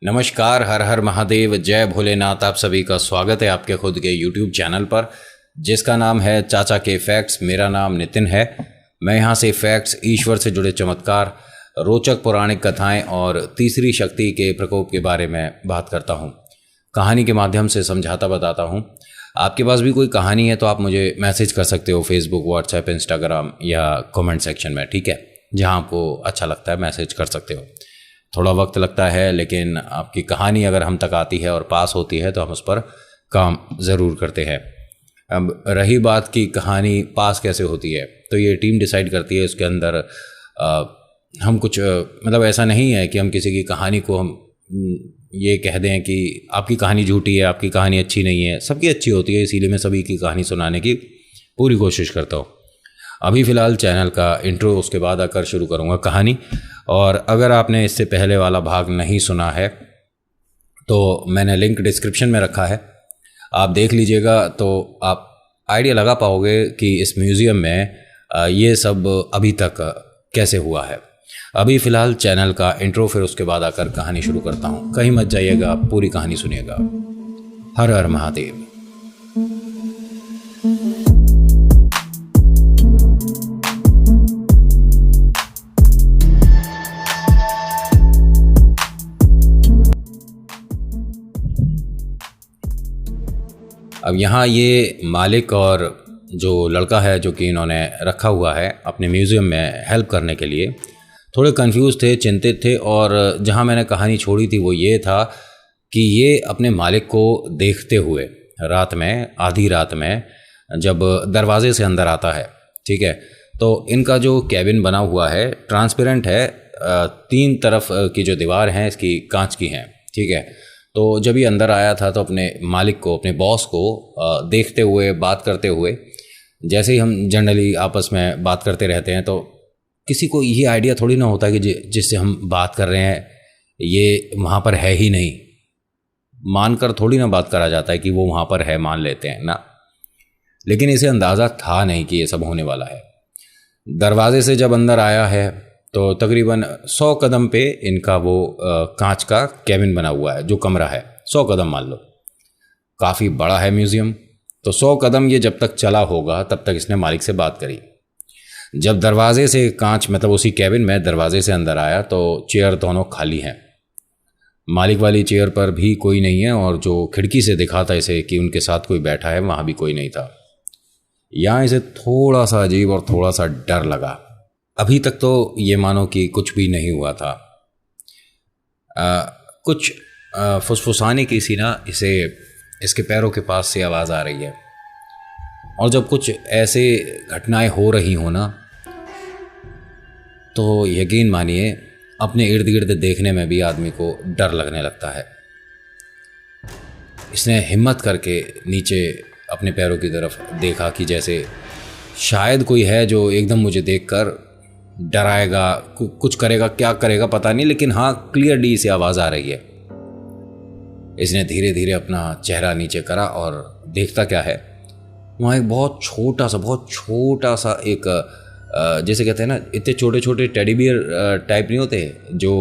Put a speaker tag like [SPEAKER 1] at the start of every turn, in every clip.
[SPEAKER 1] नमस्कार, हर हर महादेव, जय भोलेनाथ। आप सभी का स्वागत है आपके खुद के YouTube चैनल पर जिसका नाम है चाचा के फैक्ट्स। मेरा नाम नितिन है। मैं यहाँ से फैक्ट्स, ईश्वर से जुड़े चमत्कार, रोचक पौराणिक कथाएं और तीसरी शक्ति के प्रकोप के बारे में बात करता हूँ। कहानी के माध्यम से समझाता बताता हूँ। आपके पास भी कोई कहानी है तो आप मुझे मैसेज कर सकते हो फेसबुक, व्हाट्सएप, इंस्टाग्राम या कमेंट सेक्शन में, ठीक है। जहाँ आपको अच्छा लगता है मैसेज कर सकते हो। थोड़ा वक्त लगता है लेकिन आपकी कहानी अगर हम तक आती है और पास होती है तो हम उस पर काम ज़रूर करते हैं। अब रही बात की कहानी पास कैसे होती है, तो ये टीम डिसाइड करती है। उसके अंदर हम कुछ मतलब ऐसा नहीं है कि हम किसी की कहानी को हम ये कह दें कि आपकी कहानी झूठी है, आपकी कहानी अच्छी नहीं है। सबकी अच्छी होती है, इसीलिए मैं सभी की कहानी सुनाने की पूरी कोशिश करता हूँ। अभी फ़िलहाल चैनल का इंट्रो, उसके बाद आकर शुरू करूँगा कहानी। और अगर आपने इससे पहले वाला भाग नहीं सुना है तो मैंने लिंक डिस्क्रिप्शन में रखा है, आप देख लीजिएगा तो आप आइडिया लगा पाओगे कि इस म्यूज़ियम में ये सब अभी तक कैसे हुआ है। अभी फ़िलहाल चैनल का इंट्रो, फिर उसके बाद आकर कहानी शुरू करता हूँ। कहीं मत जाइएगा, पूरी कहानी सुनिएगा। हर हर महादेव। अब यहाँ ये मालिक और जो लड़का है जो कि इन्होंने रखा हुआ है अपने म्यूज़ियम में हेल्प करने के लिए, थोड़े कंफ्यूज थे, चिंतित थे। और जहाँ मैंने कहानी छोड़ी थी वो ये था कि ये अपने मालिक को देखते हुए रात में, आधी रात में, जब दरवाजे से अंदर आता है, ठीक है, तो इनका जो कैबिन बना हुआ है ट्रांसपेरेंट है, 3 तरफ की जो दीवार हैं इसकी कांच की हैं, ठीक है। तो जब ये अंदर आया था तो अपने मालिक को, अपने बॉस को देखते हुए, बात करते हुए, जैसे ही हम जनरली आपस में बात करते रहते हैं तो किसी को ये आइडिया थोड़ी ना होता कि जिससे हम बात कर रहे हैं ये वहाँ पर है ही नहीं, मानकर थोड़ी ना बात करा जाता है कि वो वहाँ पर है, मान लेते हैं ना। लेकिन इसे अंदाज़ा था नहीं कि ये सब होने वाला है। दरवाजे से जब अंदर आया है तो तकरीबन 100 कदम पे इनका वो कांच का कैबिन बना हुआ है, जो कमरा है 100 कदम मान लो। काफ़ी बड़ा है म्यूज़ियम, तो 100 कदम ये जब तक चला होगा तब तक इसने मालिक से बात करी। जब दरवाजे से कांच, मतलब उसी कैबिन में दरवाजे से अंदर आया तो चेयर दोनों खाली हैं। मालिक वाली चेयर पर भी कोई नहीं है और जो खिड़की से दिखा था इसे कि उनके साथ कोई बैठा है, वहाँ भी कोई नहीं था। यहाँ इसे थोड़ा सा अजीब और थोड़ा सा डर लगा। अभी तक तो ये मानो कि कुछ भी नहीं हुआ था। कुछ फुसफुसाने की सी ना इसे इसके पैरों के पास से आवाज़ आ रही है। और जब कुछ ऐसे घटनाएं हो रही हो ना तो यकीन मानिए अपने इर्द गिर्द देखने में भी आदमी को डर लगने लगता है। इसने हिम्मत करके नीचे अपने पैरों की तरफ देखा कि जैसे शायद कोई है जो एकदम मुझे देखकर डराएगा, कुछ करेगा, क्या करेगा पता नहीं, लेकिन हाँ क्लियरली इसे आवाज़ आ रही है। इसने धीरे धीरे अपना चेहरा नीचे करा और देखता क्या है, वहाँ एक बहुत छोटा सा एक जैसे कहते हैं ना, इतने छोटे छोटे टेडी बियर टाइप नहीं होते जो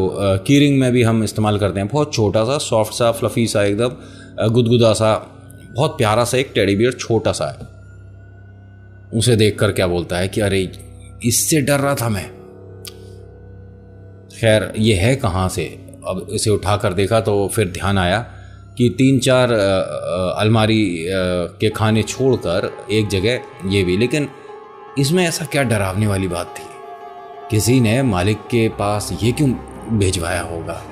[SPEAKER 1] कीरिंग में भी हम इस्तेमाल करते हैं, बहुत छोटा सा, सॉफ्ट सा, फ्लफ़ी सा, एकदम गुदगुदा सा, बहुत प्यारा सा एक टेडी बियर छोटा सा है। उसे देखकर क्या बोलता है कि अरे इससे डर रहा था मैं। खैर ये है कहाँ से। अब इसे उठाकर देखा तो फिर ध्यान आया कि 3-4 अलमारी के खाने छोड़कर एक जगह ये भी। लेकिन इसमें ऐसा क्या डरावने वाली बात थी? किसी ने मालिक के पास ये क्यों भिजवाया होगा?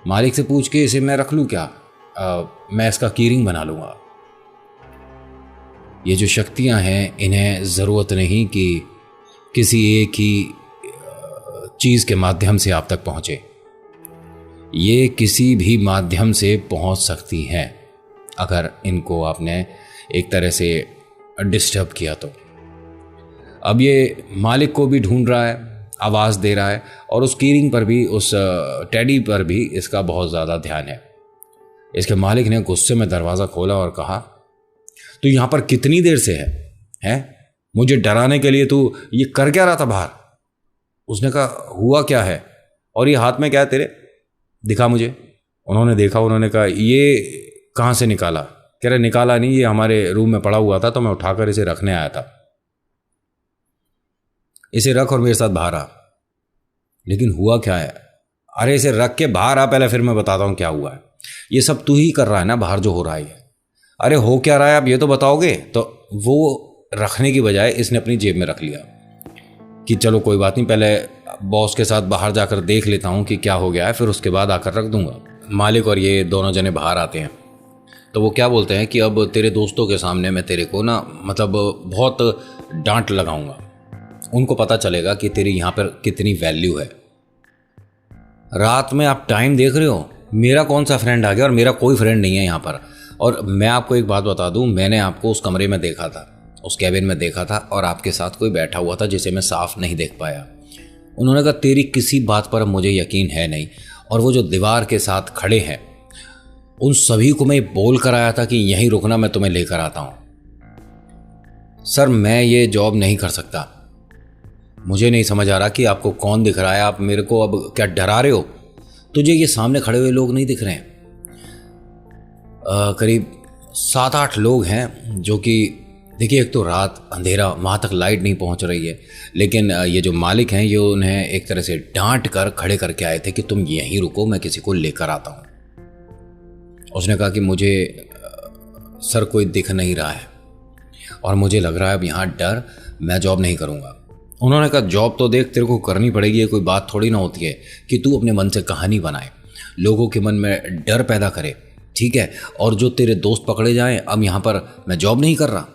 [SPEAKER 1] मालिक से पूछ के इसे मैं रख लूँ क्या? मैं इसका कीरिंग बना लूँगा। ये जो शक्तियाँ हैं इन्हें ज़रूरत नहीं कि किसी एक ही चीज़ के माध्यम से आप तक पहुँचे। ये किसी भी माध्यम से पहुँच सकती हैं अगर इनको आपने एक तरह से डिस्टर्ब किया तो। अब ये मालिक को भी ढूंढ रहा है, आवाज़ दे रहा है, और उस कीरिंग पर भी, उस टेडी पर भी इसका बहुत ज़्यादा ध्यान है। इसके मालिक ने गुस्से में दरवाज़ा खोला और कहा, तू यहाँ पर कितनी देर से है? मुझे डराने के लिए तू ये कर क्या रहा था बाहर? उसने कहा, हुआ क्या है और ये हाथ में क्या है तेरे? दिखा मुझे। उन्होंने देखा, उन्होंने कहा ये कहाँ से निकाला? कह रहे निकाला नहीं, ये हमारे रूम में पड़ा हुआ था तो मैं उठाकर इसे रखने आया था। इसे रख और मेरे साथ बाहर आ। लेकिन हुआ क्या है? अरे इसे रख के बाहर आ पहले, फिर मैं बताता हूँ क्या हुआ है। ये सब तू ही कर रहा है ना, बाहर जो हो रहा है। अरे हो क्या रहा है आप ये तो बताओगे? तो वो रखने की बजाय इसने अपनी जेब में रख लिया कि चलो कोई बात नहीं, पहले बॉस के साथ बाहर जाकर देख लेता हूँ कि क्या हो गया है, फिर उसके बाद आकर रख दूंगा। मालिक और ये दोनों जने बाहर आते हैं तो वो क्या बोलते हैं कि अब तेरे दोस्तों के सामने मैं तेरे को ना मतलब बहुत डांट लगाऊंगा। उनको पता चलेगा कि तेरी यहाँ पर कितनी वैल्यू है। रात में आप टाइम देख रहे हो, मेरा कौन सा फ्रेंड आ गया और मेरा कोई फ्रेंड नहीं है यहाँ पर। और मैं आपको एक बात बता दूँ, मैंने आपको उस कमरे में देखा था, उस कैबिन में देखा था और आपके साथ कोई बैठा हुआ था जिसे मैं साफ नहीं देख पाया। उन्होंने कहा तेरी किसी बात पर मुझे यकीन है नहीं, और वो जो दीवार के साथ खड़े हैं उन सभी को मैं बोल कर आया था कि यहीं रुकना, मैं तुम्हें लेकर आता हूँ। सर मैं ये जॉब नहीं कर सकता। मुझे नहीं समझ आ रहा कि आपको कौन दिख रहा है, आप मेरे को अब क्या डरा रहे हो? तुझे ये सामने खड़े हुए लोग नहीं दिख रहे हैं? करीब 7-8 लोग हैं जो कि देखिए, एक तो रात अंधेरा, वहाँ तक लाइट नहीं पहुँच रही है, लेकिन ये जो मालिक हैं ये उन्हें एक तरह से डांट कर खड़े करके आए थे कि तुम यहीं रुको, मैं किसी को लेकर आता हूँ। उसने कहा कि मुझे सर कोई दिख नहीं रहा है और मुझे लग रहा है अब यहाँ डर, मैं जॉब नहीं करूँगा। उन्होंने कहा जॉब तो देख तेरे को करनी पड़ेगी, ये कोई बात थोड़ी ना होती है कि तू अपने मन से कहानी बनाए, लोगों के मन में डर पैदा करे, ठीक है, और जो तेरे दोस्त पकड़े जाएं, अब यहाँ पर मैं जॉब नहीं कर रहा।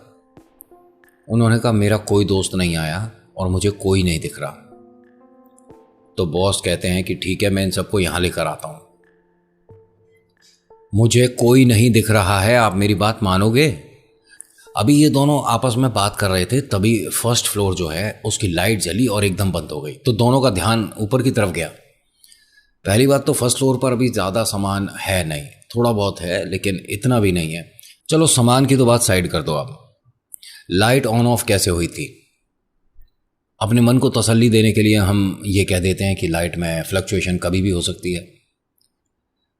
[SPEAKER 1] उन्होंने कहा मेरा कोई दोस्त नहीं आया और मुझे कोई नहीं दिख रहा। तो बॉस कहते हैं कि ठीक है, मैं इन सबको यहाँ लेकर आता हूँ। मुझे कोई नहीं दिख रहा है, आप मेरी बात मानोगे? अभी ये दोनों आपस में बात कर रहे थे, तभी फर्स्ट फ्लोर जो है उसकी लाइट जली और एकदम बंद हो गई। तो दोनों का ध्यान ऊपर की तरफ गया। पहली बात तो फर्स्ट फ्लोर पर अभी ज़्यादा सामान है नहीं, थोड़ा बहुत है लेकिन इतना भी नहीं है। चलो सामान की तो बात साइड कर दो। आप लाइट ऑन ऑफ कैसे हुई थी? अपने मन को तसल्ली देने के लिए हम ये कह देते हैं कि लाइट में फ्लक्चुएशन कभी भी हो सकती है।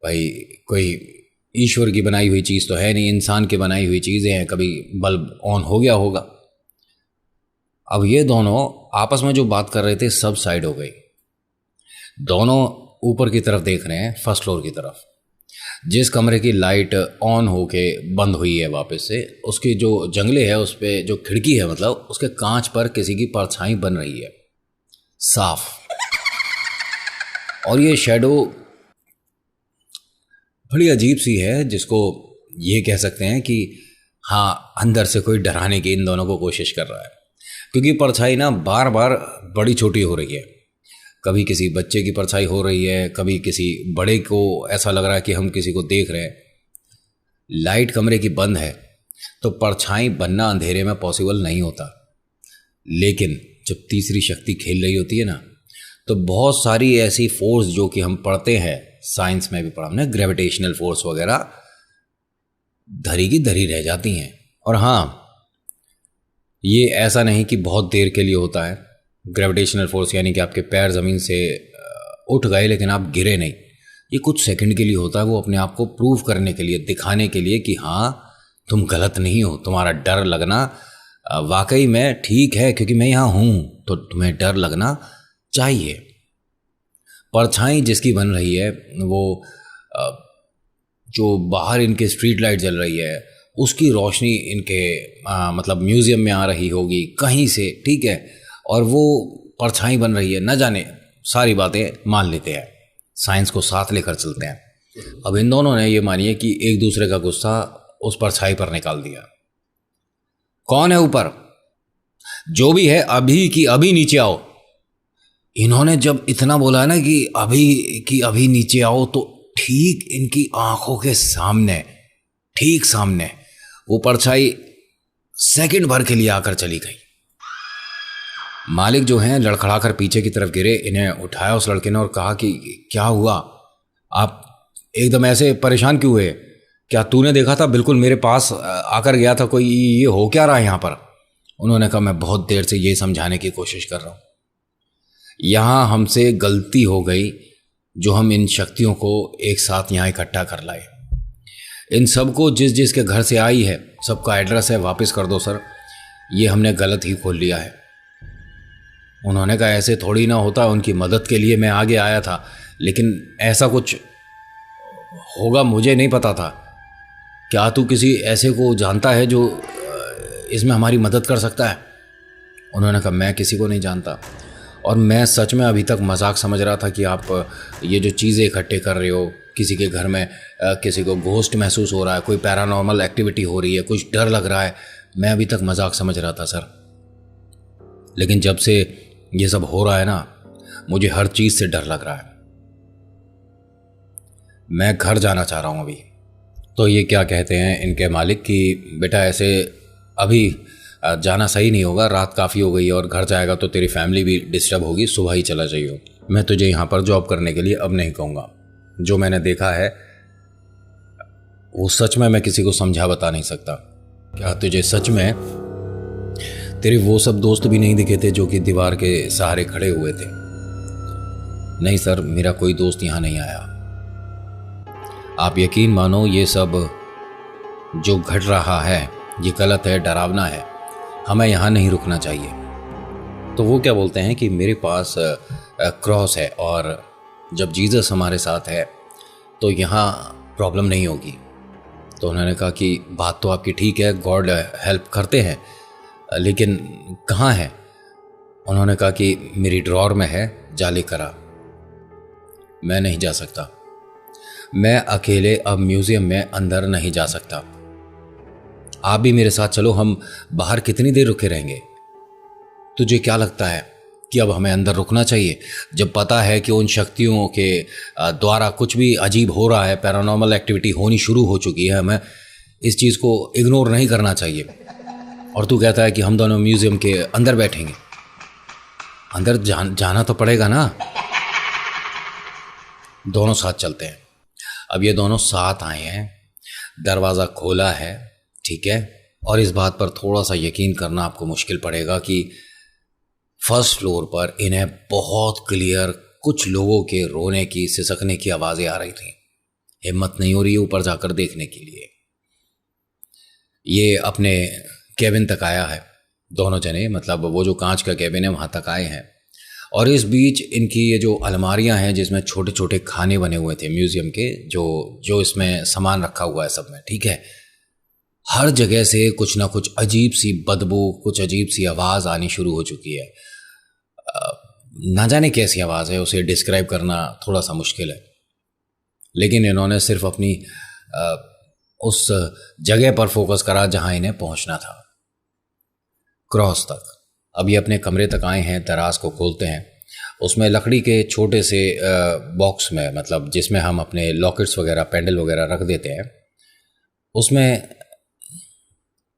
[SPEAKER 1] भाई कोई ईश्वर की बनाई हुई चीज़ तो है नहीं, इंसान की बनाई हुई चीज़ें हैं, कभी बल्ब ऑन हो गया होगा। अब ये दोनों आपस में जो बात कर रहे थे सब साइड हो गई। दोनों ऊपर की तरफ देख रहे हैं, फर्स्ट फ्लोर की तरफ। जिस कमरे की लाइट ऑन होके बंद हुई है वापस से, उसकी जो जंगले है उस पर जो खिड़की है, मतलब उसके कांच पर किसी की परछाई बन रही है साफ। और ये शैडो बड़ी अजीब सी है, जिसको ये कह सकते हैं कि हाँ अंदर से कोई डराने की इन दोनों को कोशिश कर रहा है। क्योंकि परछाई ना बार बार बड़ी छोटी हो रही है। कभी किसी बच्चे की परछाई हो रही है, कभी किसी बड़े को ऐसा लग रहा है कि हम किसी को देख रहे हैं। लाइट कमरे की बंद है तो परछाई बनना अंधेरे में पॉसिबल नहीं होता। लेकिन जब तीसरी शक्ति खेल रही होती है ना, तो बहुत सारी ऐसी फोर्स जो कि हम पढ़ते हैं, साइंस में भी पढ़ा हमने, ग्रेविटेशनल फोर्स वगैरह, धरी की धरी रह जाती हैं। और हाँ, ये ऐसा नहीं कि बहुत देर के लिए होता है ग्रेविटेशनल फोर्स, यानी कि आपके पैर ज़मीन से उठ गए लेकिन आप गिरे नहीं। ये कुछ सेकंड के लिए होता है, वो अपने आप को प्रूव करने के लिए, दिखाने के लिए कि हाँ तुम गलत नहीं हो, तुम्हारा डर लगना वाकई में ठीक है, क्योंकि मैं यहाँ हूँ तो तुम्हें डर लगना चाहिए। परछाई जिसकी बन रही है वो जो बाहर इनके स्ट्रीट लाइट जल रही है उसकी रोशनी इनके मतलब म्यूज़ियम में आ रही होगी कहीं से, ठीक है, और वो परछाई बन रही है, न जाने, सारी बातें मान लेते हैं, साइंस को साथ लेकर चलते हैं। अब इन दोनों ने ये मानिए कि एक दूसरे का गुस्सा उस परछाई पर निकाल दिया। कौन है ऊपर? जो भी है अभी की अभी नीचे आओ। इन्होंने जब इतना बोला है ना कि अभी नीचे आओ, तो ठीक इनकी आंखों के सामने, ठीक सामने वो परछाई सेकंड भर के लिए आकर चली गई। मालिक जो हैं लड़खड़ाकर पीछे की तरफ गिरे। इन्हें उठाया उस लड़के ने और कहा कि क्या हुआ, आप एकदम ऐसे परेशान क्यों हुए? क्या तूने देखा था? बिल्कुल मेरे पास आकर गया था कोई, ये हो क्या रहा है यहाँ पर? उन्होंने कहा मैं बहुत देर से ये समझाने की कोशिश कर रहा हूँ, यहाँ हमसे गलती हो गई, जो हम इन शक्तियों को एक साथ यहाँ इकट्ठा कर लाए। इन सब को जिस जिस के घर से आई है सबका एड्रेस है, वापस कर दो सर, ये हमने गलत ही खोल लिया है। उन्होंने कहा ऐसे थोड़ी ना होता, उनकी मदद के लिए मैं आगे आया था, लेकिन ऐसा कुछ होगा मुझे नहीं पता था। क्या तू किसी ऐसे को जानता है जो इसमें हमारी मदद कर सकता है? उन्होंने कहा मैं किसी को नहीं जानता, और मैं सच में अभी तक मजाक समझ रहा था कि आप ये जो चीज़ें इकट्ठे कर रहे हो, किसी के घर में किसी को घोस्ट महसूस हो रहा है, कोई पैरानॉर्मल एक्टिविटी हो रही है, कुछ डर लग रहा है, मैं अभी तक मजाक समझ रहा था सर। लेकिन जब से ये सब हो रहा है ना, मुझे हर चीज़ से डर लग रहा है। मैं घर जाना चाह रहा हूँ अभी। तो ये क्या कहते हैं इनके मालिक कि बेटा ऐसे अभी जाना सही नहीं होगा, रात काफ़ी हो गई है और घर जाएगा तो तेरी फैमिली भी डिस्टर्ब होगी, सुबह ही चला जाइए। मैं तुझे यहाँ पर जॉब करने के लिए अब नहीं कहूँगा। जो मैंने देखा है वो सच में मैं किसी को समझा बता नहीं सकता। क्या तुझे सच में तेरे वो सब दोस्त भी नहीं दिखे थे जो कि दीवार के सहारे खड़े हुए थे? नहीं सर, मेरा कोई दोस्त यहाँ नहीं आया। आप यकीन मानो ये सब जो घट रहा है ये गलत है, डरावना है, हमें यहाँ नहीं रुकना चाहिए। तो वो क्या बोलते हैं कि मेरे पास क्रॉस है और जब जीसस हमारे साथ है तो यहाँ प्रॉब्लम नहीं होगी। तो उन्होंने कहा कि बात तो आपकी ठीक है, गॉड हेल्प करते हैं, लेकिन कहाँ है? उन्होंने कहा कि मेरी ड्रॉर में है, जा लेकर आ। मैं नहीं जा सकता, मैं अकेले अब म्यूजियम में अंदर नहीं जा सकता। आप भी मेरे साथ चलो, हम बाहर कितनी देर रुके रहेंगे? तुझे क्या लगता है कि अब हमें अंदर रुकना चाहिए, जब पता है कि उन शक्तियों के द्वारा कुछ भी अजीब हो रहा है, पैरानॉर्मल एक्टिविटी होनी शुरू हो चुकी है, हमें इस चीज़ को इग्नोर नहीं करना चाहिए। और तू कहता है कि हम दोनों म्यूजियम के अंदर बैठेंगे। अंदर जाना तो पड़ेगा ना, दोनों साथ चलते हैं। अब ये दोनों साथ आए हैं, दरवाज़ा खोला है, ठीक है, और इस बात पर थोड़ा सा यकीन करना आपको मुश्किल पड़ेगा कि फर्स्ट फ्लोर पर इन्हें बहुत क्लियर कुछ लोगों के रोने की, सिसकने की आवाज़ें आ रही थी। हिम्मत नहीं हो रही है ऊपर जाकर देखने के लिए। ये अपने केबिन तक आया है, दोनों जने, मतलब वो जो कांच का केबिन है वहाँ तक आए हैं। और इस बीच इनकी ये जो अलमारियां हैं जिसमें छोटे छोटे खाने बने हुए थे म्यूजियम के, जो इसमें सामान रखा हुआ है सब में, ठीक है, हर जगह से कुछ ना कुछ अजीब सी बदबू, कुछ अजीब सी आवाज़ आनी शुरू हो चुकी है। ना जाने कैसी आवाज़ है, उसे डिस्क्राइब करना थोड़ा सा मुश्किल है। लेकिन इन्होंने सिर्फ अपनी उस जगह पर फोकस करा जहां इन्हें पहुंचना था, क्रॉस तक। अब ये अपने कमरे तक आए हैं, दराज को खोलते हैं, उसमें लकड़ी के छोटे से बॉक्स में, मतलब जिसमें हम अपने लॉकेट्स वगैरह, पेंडल वगैरह रख देते हैं, उसमें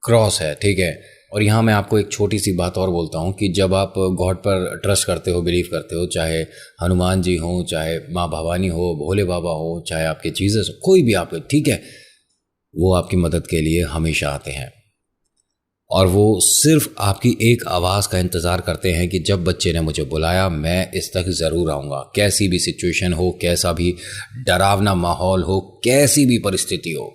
[SPEAKER 1] क्रॉस है, ठीक है। और यहाँ मैं आपको एक छोटी सी बात और बोलता हूँ कि जब आप गॉड पर ट्रस्ट करते हो, बिलीव करते हो, चाहे हनुमान जी हो, चाहे माँ भवानी हो, भोले बाबा हो, चाहे आपके जीसस हो, कोई भी आप, ठीक है, वो आपकी मदद के लिए हमेशा आते हैं। और वो सिर्फ आपकी एक आवाज़ का इंतज़ार करते हैं कि जब बच्चे ने मुझे बुलाया मैं इस तक ज़रूर आऊँगा। कैसी भी सिचुएशन हो, कैसा भी डरावना माहौल हो, कैसी भी परिस्थिति हो,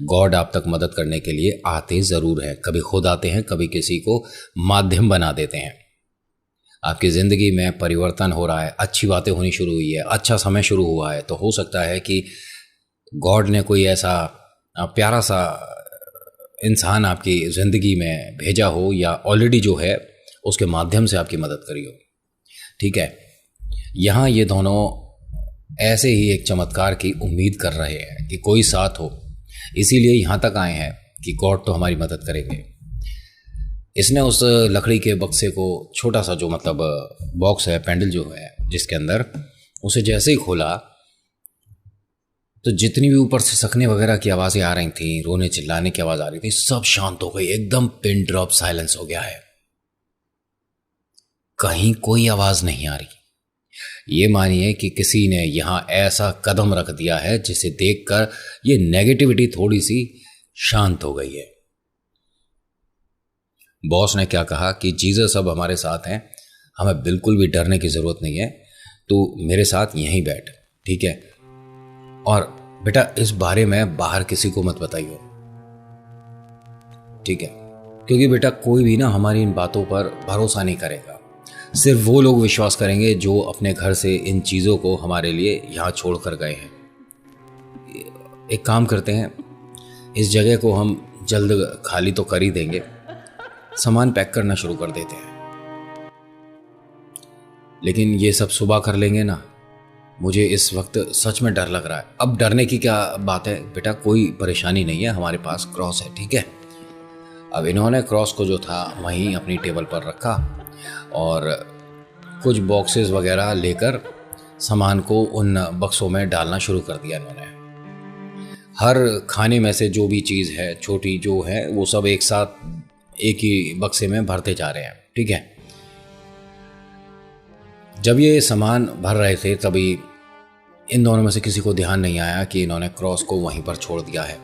[SPEAKER 1] गॉड आप तक मदद करने के लिए आते ज़रूर हैं। कभी खुद आते हैं, कभी किसी को माध्यम बना देते हैं। आपकी ज़िंदगी में परिवर्तन हो रहा है, अच्छी बातें होनी शुरू हुई है, अच्छा समय शुरू हुआ है, तो हो सकता है कि गॉड ने कोई ऐसा प्यारा सा इंसान आपकी ज़िंदगी में भेजा हो, या ऑलरेडी जो है उसके माध्यम से आपकी मदद करी हो, ठीक है। यहाँ ये दोनों ऐसे ही एक चमत्कार की उम्मीद कर रहे हैं कि कोई साथ हो, इसीलिए यहाँ तक आए हैं कि गॉड तो हमारी मदद करेंगे। इसने उस लकड़ी के बक्से को, छोटा सा जो मतलब बॉक्स है, पेंडल जो है जिसके अंदर, उसे जैसे ही खोला तो जितनी भी ऊपर से सकने वगैरह की आवाज़ें आ रही थी, रोने चिल्लाने की आवाज़ आ रही थी, सब शांत हो गई। एकदम पिन ड्रॉप साइलेंस हो गया है, कहीं कोई आवाज़ नहीं आ रही। ये मानिए कि किसी ने यहाँ ऐसा कदम रख दिया है जिसे देखकर ये नेगेटिविटी थोड़ी सी शांत हो गई है। बॉस ने क्या कहा कि जीसस अब हमारे साथ हैं, हमें बिल्कुल भी डरने की ज़रूरत नहीं है, तो मेरे साथ यहीं बैठ, ठीक है? और बेटा इस बारे में बाहर किसी को मत बताइए, ठीक है? क्योंकि बेटा कोई भी ना हमारी इन बातों पर भरोसा नहीं करेगा। सिर्फ वो लोग विश्वास करेंगे जो अपने घर से इन चीज़ों को हमारे लिए यहाँ छोड़ कर गए हैं। एक काम करते हैं, इस जगह को हम जल्द खाली तो कर ही देंगे, सामान पैक करना शुरू कर देते हैं। लेकिन ये सब सुबह कर लेंगे ना, मुझे इस वक्त सच में डर लग रहा है। अब डरने की क्या बात है बेटा, कोई परेशानी नहीं है, हमारे पास क्रॉस है, ठीक है? अब इन्होंने क्रॉस को जो था वहीं अपनी टेबल पर रखा और कुछ बॉक्सेस वगैरह लेकर सामान को उन बक्सों में डालना शुरू कर दिया इन्होंने। हर खाने में से जो भी चीज़ है छोटी जो है वो सब एक साथ एक ही बक्से में भरते जा रहे हैं, ठीक है? जब ये सामान भर रहे थे तभी इन दोनों में से किसी को ध्यान नहीं आया कि इन्होंने क्रॉस को वहीं पर छोड़ दिया है।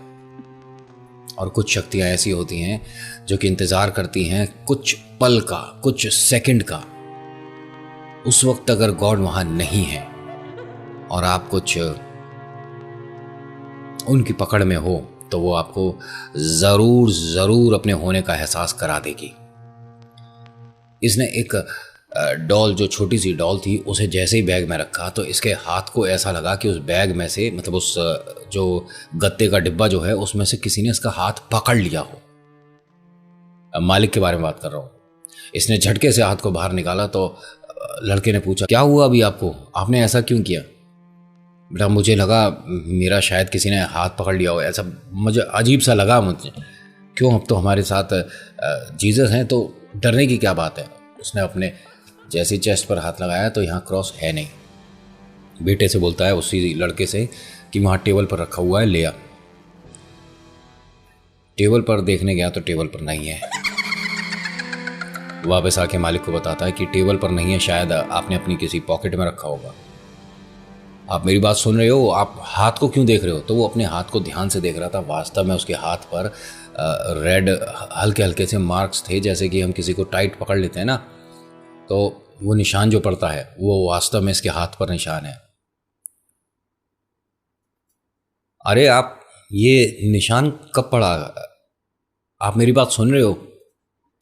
[SPEAKER 1] और कुछ शक्तियाँ ऐसी होती हैं जो कि इंतज़ार करती हैं कुछ पल का, कुछ सेकंड का। उस वक्त अगर गॉड वहाँ नहीं है और आप कुछ उनकी पकड़ में हो तो वो आपको ज़रूर ज़रूर अपने होने का एहसास करा देगी। इसने एक डॉल, जो छोटी सी डॉल थी, उसे जैसे ही बैग में रखा तो इसके हाथ को ऐसा लगा कि उस बैग में से, मतलब उस जो गत्ते का डिब्बा जो है उसमें से किसी ने इसका हाथ पकड़ लिया हो। अब मालिक के बारे में बात कर रहा हूँ। इसने झटके से हाथ को बाहर निकाला तो लड़के ने पूछा, क्या हुआ अभी आपको, आपने ऐसा क्यों किया? बेटा मुझे लगा मेरा शायद किसी ने हाथ पकड़ लिया हो, ऐसा मुझे अजीब सा लगा मुझे। क्यों, अब तो हमारे साथ जीसस हैं तो डरने की क्या बात है? उसने अपने जैसे चेस्ट पर हाथ लगाया तो यहाँ क्रॉस है नहीं। बेटे से बोलता है उसी लड़के से कि वहाँ टेबल पर रखा हुआ है, ले आ। टेबल पर देखने गया तो टेबल पर नहीं है। वापस आके मालिक को बताता है कि टेबल पर नहीं है, शायद आपने अपनी किसी पॉकेट में रखा होगा। आप मेरी बात सुन रहे हो? आप हाथ को क्यों देख रहे हो? तो वो अपने हाथ को ध्यान से देख रहा था। वास्तव में उसके हाथ पर रेड हल्के हल्के से मार्क्स थे, जैसे कि हम किसी को टाइट पकड़ लेते हैं ना, तो वो निशान जो पड़ता है वो वास्तव में इसके हाथ पर निशान है। अरे आप, ये निशान कब पड़ा? आप मेरी बात सुन रहे हो?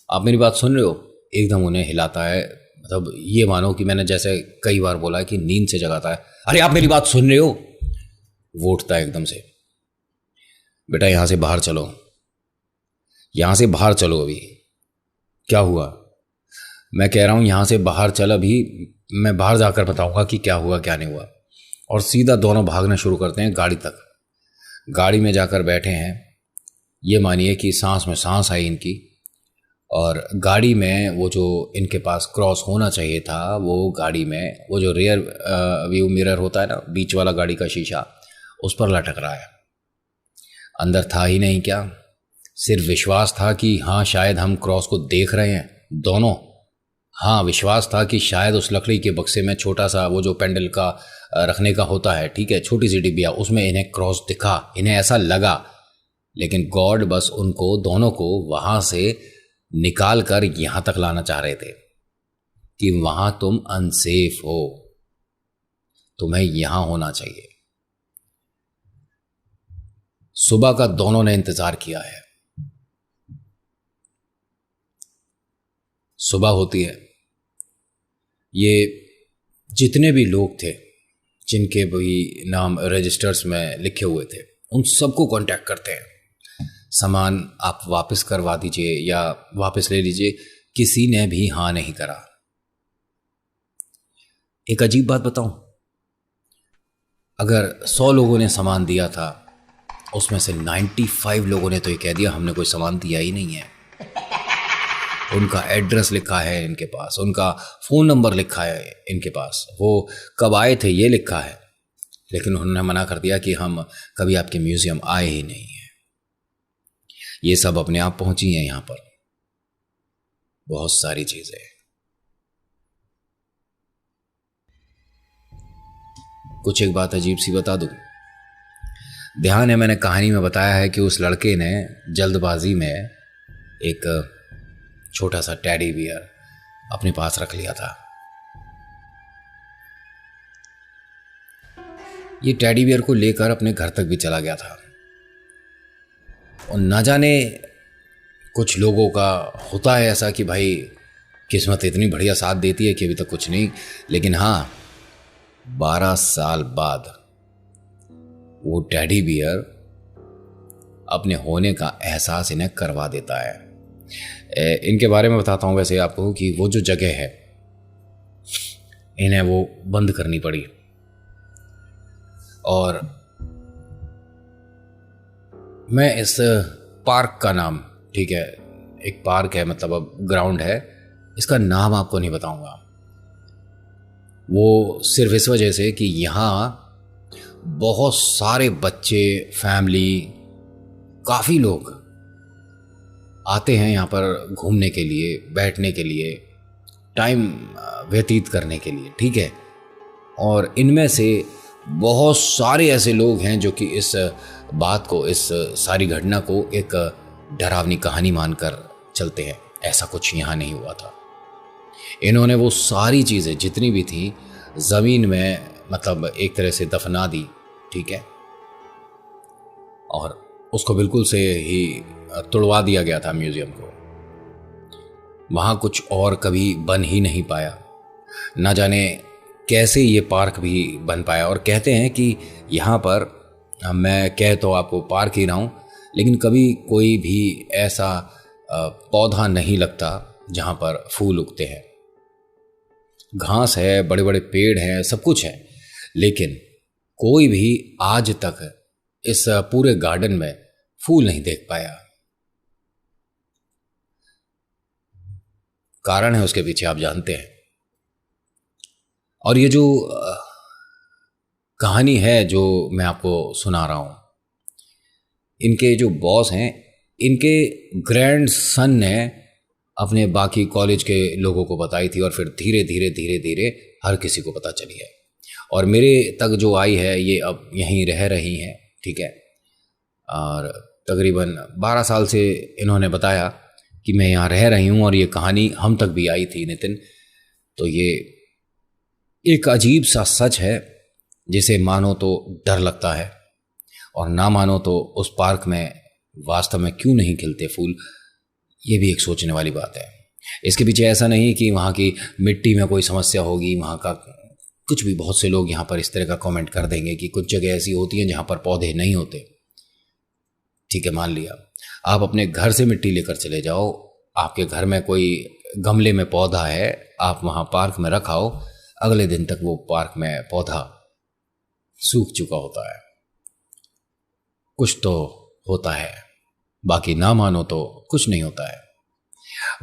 [SPEAKER 1] आप मेरी बात सुन रहे हो? एकदम उन्हें हिलाता है, मतलब ये मानो कि मैंने जैसे कई बार बोला है कि नींद से जगाता है। अरे आप मेरी बात सुन रहे हो? वो उठता है एकदम से। बेटा यहां से बाहर चलो, यहां से बाहर चलो। अभी क्या हुआ? मैं कह रहा हूं यहां से बाहर चल, अभी मैं बाहर जाकर बताऊंगा कि क्या हुआ क्या नहीं हुआ। और सीधा दोनों भागना शुरू करते हैं गाड़ी तक। गाड़ी में जाकर बैठे हैं। ये मानिए कि सांस में सांस आई इनकी। और गाड़ी में वो जो इनके पास क्रॉस होना चाहिए था, वो गाड़ी में वो जो रियर व्यू मिरर होता है ना, बीच वाला गाड़ी का शीशा, उस पर लटक रहा है। अंदर था ही नहीं क्या, सिर्फ विश्वास था कि हाँ शायद हम क्रॉस को देख रहे हैं दोनों। हाँ, विश्वास था कि शायद उस लकड़ी के बक्से में छोटा सा वो जो पेंडल का रखने का होता है, ठीक है, छोटी सी डिब्बिया, उसमें इन्हें क्रॉस दिखा, इन्हें ऐसा लगा। लेकिन गॉड बस उनको दोनों को वहां से निकाल कर यहां तक लाना चाह रहे थे कि वहां तुम अनसेफ हो, तुम्हें यहां होना चाहिए। सुबह का दोनों ने इंतजार किया है। सुबह होती है, ये जितने भी लोग थे जिनके भी नाम रजिस्टर्स में लिखे हुए थे, उन सबको कांटेक्ट करते हैं। सामान आप वापस करवा दीजिए या वापस ले लीजिए। किसी ने भी हाँ नहीं करा। एक अजीब बात बताऊं, अगर 100 लोगों ने सामान दिया था, उसमें से 95 लोगों ने तो ये कह दिया हमने कोई सामान दिया ही नहीं है। उनका एड्रेस लिखा है इनके पास, उनका फ़ोन नंबर लिखा है इनके पास, वो कब आए थे ये लिखा है। लेकिन उन्होंने मना कर दिया कि हम कभी आपके म्यूज़ियम आए ही नहीं हैं। ये सब अपने आप पहुंची हैं यहाँ पर, बहुत सारी चीज़ें। कुछ एक बात अजीब सी बता दूं। ध्यान है, मैंने कहानी में बताया है कि उस लड़के ने जल्दबाजी में एक छोटा सा टेडी बियर अपने पास रख लिया था। ये टेडी बियर को लेकर अपने घर तक भी चला गया था। और ना जाने कुछ लोगों का होता है ऐसा कि भाई किस्मत इतनी बढ़िया साथ देती है कि अभी तक कुछ नहीं, लेकिन हाँ 12 साल बाद वो टेडी बियर अपने होने का एहसास इन्हें करवा देता है। इनके बारे में बताता हूँ वैसे आपको कि वो जो जगह है इन्हें वो बंद करनी पड़ी। और मैं इस पार्क का नाम, ठीक है, एक पार्क है, मतलब अब ग्राउंड है, इसका नाम आपको नहीं बताऊंगा। वो सिर्फ इस वजह से कि यहाँ बहुत सारे बच्चे, फैमिली, काफ़ी लोग आते हैं यहाँ पर घूमने के लिए, बैठने के लिए, टाइम व्यतीत करने के लिए, ठीक है। और इनमें से बहुत सारे ऐसे लोग हैं जो कि इस बात को, इस सारी घटना को एक डरावनी कहानी मानकर चलते हैं। ऐसा कुछ यहाँ नहीं हुआ था। इन्होंने वो सारी चीज़ें जितनी भी थी ज़मीन में, मतलब एक तरह से दफना दी, ठीक है, और उसको बिल्कुल से ही तुड़वा दिया गया था म्यूज़ियम को। वहाँ कुछ और कभी बन ही नहीं पाया। ना जाने कैसे ये पार्क भी बन पाया। और कहते हैं कि यहाँ पर, मैं कह तो आपको पार्क ही रहा हूँ, लेकिन कभी कोई भी ऐसा पौधा नहीं लगता जहाँ पर फूल उगते हैं। घास है, बड़े बड़े पेड़ हैं, सब कुछ है, लेकिन कोई भी आज तक इस पूरे गार्डन में फूल नहीं देख पाया। कारण है उसके पीछे, आप जानते हैं। और ये जो कहानी है जो मैं आपको सुना रहा हूँ, इनके जो बॉस हैं, इनके ग्रैंड सन ने अपने बाकी कॉलेज के लोगों को बताई थी, और फिर धीरे धीरे धीरे धीरे हर किसी को पता चली है। और मेरे तक जो आई है, ये अब यहीं रह रही हैं, ठीक है। और तकरीबन 12 साल से इन्होंने बताया कि मैं यहाँ रह रही हूँ, और ये कहानी हम तक भी आई थी नितिन। तो ये एक अजीब सा सच है जिसे मानो तो डर लगता है, और ना मानो तो उस पार्क में वास्तव में क्यों नहीं खिलते फूल, ये भी एक सोचने वाली बात है। इसके पीछे ऐसा नहीं कि वहाँ की मिट्टी में कोई समस्या होगी, वहाँ का कुछ भी। बहुत से लोग यहाँ पर इस तरह का कमेंट कर देंगे कि कुछ जगह ऐसी होती हैं जहाँ पर पौधे नहीं होते, ठीक है, मान लिया। आप अपने घर से मिट्टी लेकर चले जाओ, आपके घर में कोई गमले में पौधा है, आप वहाँ पार्क में रखाओ, अगले दिन तक वो पार्क में पौधा सूख चुका होता है। कुछ तो होता है, बाकी ना मानो तो कुछ नहीं होता है।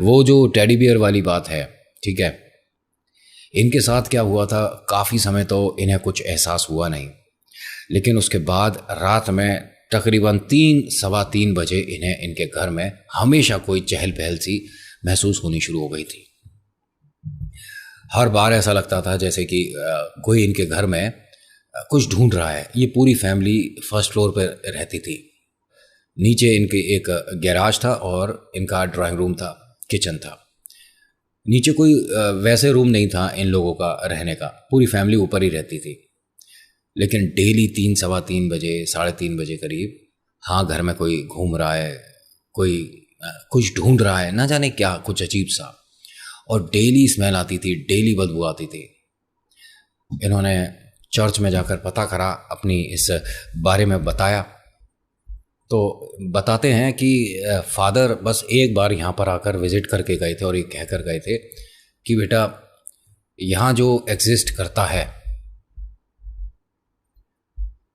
[SPEAKER 1] वो जो टेडी बियर वाली बात है, ठीक है, इनके साथ क्या हुआ था, काफ़ी समय तो इन्हें कुछ एहसास हुआ नहीं, लेकिन उसके बाद रात में तकरीबन 3-3:15 बजे इन्हें इनके घर में हमेशा कोई चहल पहल सी महसूस होनी शुरू हो गई थी। हर बार ऐसा लगता था जैसे कि कोई इनके घर में कुछ ढूंढ रहा है। ये पूरी फैमिली फर्स्ट फ्लोर पर रहती थी। नीचे इनके एक गैराज था और इनका ड्राइंग रूम था, किचन था। नीचे कोई वैसे रूम नहीं था इन लोगों का रहने का, पूरी फैमिली ऊपर ही रहती थी। लेकिन डेली 3-3:15 बजे, 3:30 बजे करीब, हाँ, घर में कोई घूम रहा है, कोई कुछ ढूंढ रहा है, ना जाने क्या, कुछ अजीब सा। और डेली स्मेल आती थी, डेली बदबू आती थी। इन्होंने चर्च में जाकर पता करा, अपनी इस बारे में बताया, तो बताते हैं कि फादर बस एक बार यहाँ पर आकर विज़िट करके गए थे और ये कह कर गए थे कि बेटा, यहाँ जो एग्जिस्ट करता है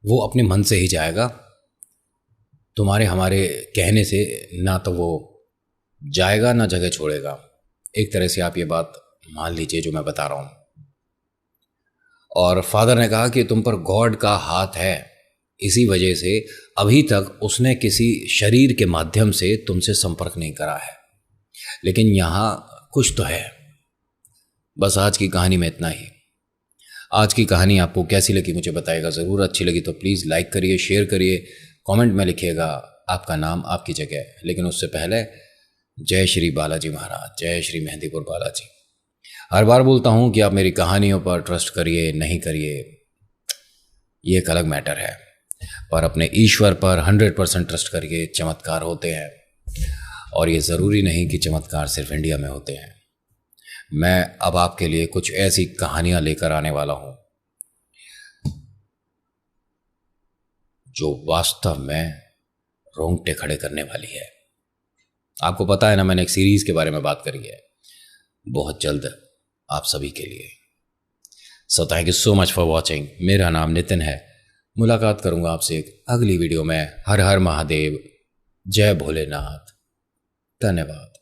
[SPEAKER 1] वो अपने मन से ही जाएगा, तुम्हारे हमारे कहने से ना तो वो जाएगा ना जगह छोड़ेगा। एक तरह से आप ये बात मान लीजिए जो मैं बता रहा हूँ। और फादर ने कहा कि तुम पर गॉड का हाथ है, इसी वजह से अभी तक उसने किसी शरीर के माध्यम से तुमसे संपर्क नहीं करा है, लेकिन यहाँ कुछ तो है। बस आज की कहानी में इतना ही। आज की कहानी आपको कैसी लगी मुझे बताइएगा ज़रूर। अच्छी लगी तो प्लीज़ लाइक करिए, शेयर करिए, कमेंट में लिखिएगा आपका नाम, आपकी जगह। लेकिन उससे पहले जय श्री बालाजी महाराज, जय श्री मेहंदीपुर बालाजी। हर बार बोलता हूँ कि आप मेरी कहानियों पर ट्रस्ट करिए, नहीं करिए, ये एक अलग मैटर है, पर अपने ईश्वर पर 100% ट्रस्ट करके चमत्कार होते हैं। और ये ज़रूरी नहीं कि चमत्कार सिर्फ इंडिया में होते हैं। मैं अब आपके लिए कुछ ऐसी कहानियां लेकर आने वाला हूं जो वास्तव में रोंगटे खड़े करने वाली है। आपको पता है ना, मैंने एक सीरीज के बारे में बात करी है, बहुत जल्द आप सभी के लिए। So thank you so much for watching. मेरा नाम नितिन है। मुलाकात करूंगा आपसे एक अगली वीडियो में। हर हर महादेव, जय भोलेनाथ, धन्यवाद।